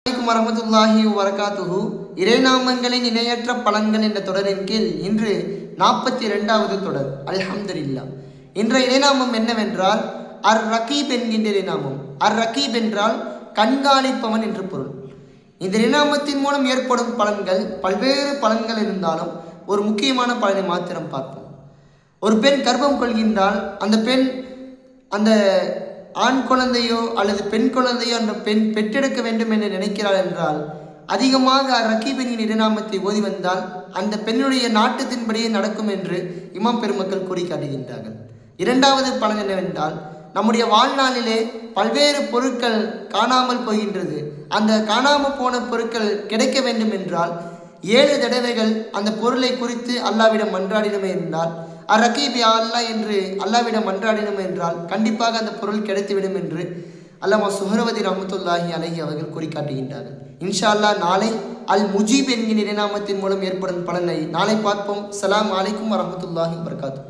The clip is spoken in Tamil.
வரமத்துல்லாஹி வரகாத்துஹு. இறைநாமங்களின் இணையற்ற பலன்கள் என்ற தொடரின் கீழ் இன்று 42வது தொடர். அல்ஹம்துலில்லாஹ். இன்றைய இறைநாமம் என்னவென்றால் அர் ரகீப் என்கின்ற இறைநாமம். அர் ரகீப் என்றால் கண்காணிப்பவன் என்று பொருள். இந்த இறைநாமத்தின் மூலம் ஏற்படும் பலன்கள் பல்வேறு பலன்கள் இருந்தாலும் ஒரு முக்கியமான பலனை மாத்திரம் பார்ப்போம். ஒரு பெண் கர்ப்பம் கொள்கின்றால் அந்த பெண் அந்த ஆண் குழந்தையோ அல்லது பெண் குழந்தையோ அந்த பெண் பெற்றெடுக்க வேண்டும் என்று நினைக்கிறாள் என்றால் அதிகமாக ரகீபின் இறைநாமத்தை ஓதி வந்தால் அந்த பெண்ணுடைய நாட்டத்தின்படியே நடக்கும் என்று இமாம் பெருமக்கள் கூறி காட்டுகின்றார்கள். இரண்டாவது பலன் என்னவென்றால் நம்முடைய வாழ்நாளிலே பல்வேறு பொருட்கள் காணாமல் போகின்றது. அந்த காணாமல் போன பொருட்கள் கிடைக்க வேண்டும் என்றால் 7 தடவைகள் அந்த பொருளை குறித்து அல்லாவிடம் மன்றாடினமே என்றால் ரகீப் யா அல்லாஹ் என்று அல்லாவிடம் மன்றாடினோம் என்றால் கண்டிப்பாக அந்த பொருள் கிடைத்துவிடும் என்று அல்லாமா சுஹ்ரவதி ரஹ்மத்துல்லாஹி அலைஹி அவர்கள் கூறி காட்டுகின்றார்கள். இன்ஷா அல்லாஹ் நாளை அல் முஜீப் என்கிற இறைநாமத்தின் மூலம் ஏற்படும் பலனை நாளை பார்ப்போம். ஸலாம் அலைக்கும் வரஹ்மத்துல்லாஹி வபரகாத்துஹு.